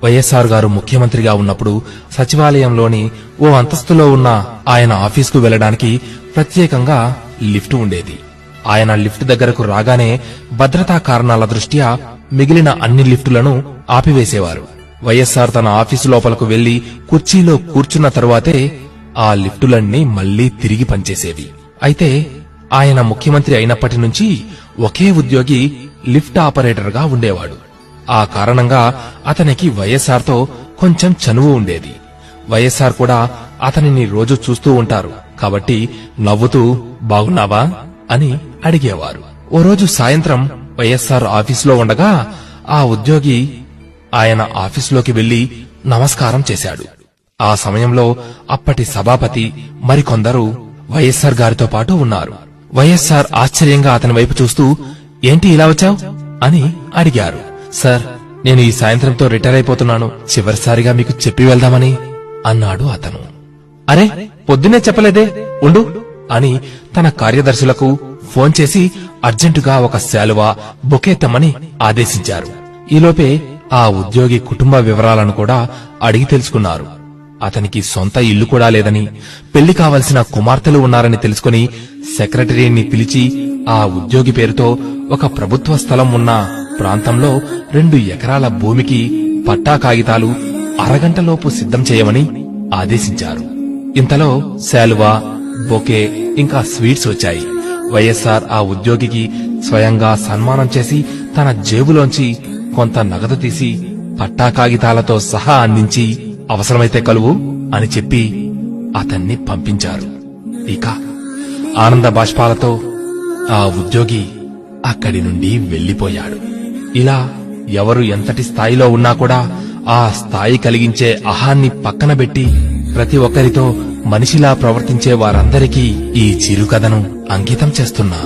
వైఎస్ఆర్ గారు ముఖ్యమంత్రిగా ఉన్నప్పుడు సచివాలయంలోని ఓ అంతస్తులో ఉన్న ఆయన ఆఫీసుకు వెళ్లడానికి ప్రత్యేకంగా లిఫ్ట్ ఉండేది. ఆయన లిఫ్ట్ దగ్గరకు రాగానే భద్రతా కారణాల దృష్ట్యా మిగిలిన అన్ని లిఫ్టులను ఆపివేసేవారు. వైఎస్ఆర్ తన ఆఫీసు లోపలకు వెళ్లి కుర్చీలో కూర్చున్న తరువాతే ఆ లిఫ్టులన్నీ మళ్లీ తిరిగి పనిచేసేవి. అయితే ఆయన ముఖ్యమంత్రి అయినప్పటి నుంచి ఒకే ఉద్యోగి లిఫ్ట్ ఆపరేటర్ గా ఉండేవాడు. ఆ కారణంగా అతనికి వైఎస్ఆర్తో కొంచెం చనువు ఉండేది. వైఎస్ఆర్ కూడా అతనిని రోజు చూస్తూ ఉంటారు కాబట్టి నవ్వుతూ బాగున్నావా అని అడిగేవారు. ఓ రోజు సాయంత్రం వైఎస్ఆర్ ఆఫీసులో ఉండగా ఆ ఉద్యోగి ఆయన ఆఫీసులోకి వెళ్లి నమస్కారం చేశాడు. ఆ సమయంలో అప్పటి సభాపతి మరికొందరు వైఎస్ఆర్ గారితో పాటు ఉన్నారు. వైఎస్ఆర్ ఆశ్చర్యంగా అతని వైపు చూస్తూ ఏంటి ఇలా వచ్చావ్ అని అడిగారు. సార్, నేను ఈ సాయంత్రంతో రిటైర్ అయిపోతున్నాను, చివరిసారిగా మీకు చెప్పి వెళ్దామని అన్నాడు అతను. అరే, పొద్దునే చెప్పలేదే, ఉండు అని తన కార్యదర్శులకు ఫోన్ చేసి అర్జెంటుగా ఒక శాలువా బొకే తెమ్మని ఆదేశించారు. ఈలోపే ఆ ఉద్యోగి కుటుంబ వివరాలను కూడా అడిగి తెలుసుకున్నారు. అతనికి సొంత ఇల్లు కూడా లేదని, పెళ్లి కావలసిన కుమార్తెలు ఉన్నారని తెలుసుకుని సెక్రటరీని పిలిచి ఆ ఉద్యోగి పేరుతో ఒక ప్రభుత్వ స్థలం ఉన్న ప్రాంతంలో 2 ఎకరాల భూమికి పట్టా కాగితాలు అరగంటలోపు సిద్ధం చేయమని ఆదేశించారు. ఇంతలో శాలువా, బొకే ఇంకా స్వీట్స్ వచ్చాయి. వైఎస్ఆర్ ఆ ఉద్యోగికి స్వయంగా సన్మానం చేసి తన జేబులోంచి కొంత నగదు తీసి పట్టా కాగితాలతో సహా అందించి అవసరమైతే కలువు అని చెప్పి అతన్ని పంపించారు. ఇక ఆనంద బాష్పాలతో ఆ ఉద్యోగి అక్కడి నుండి వెళ్లిపోయాడు. ఇలా ఎవరు ఎంతటి స్థాయిలో ఉన్నా కూడా ఆ స్థాయి కలిగించే అహాన్ని పక్కన పెట్టి ప్రతి ఒక్కరితో మనిషిలా ప్రవర్తించే వారందరికీ ఈ చిరుకథను అంకితం చేస్తున్నా.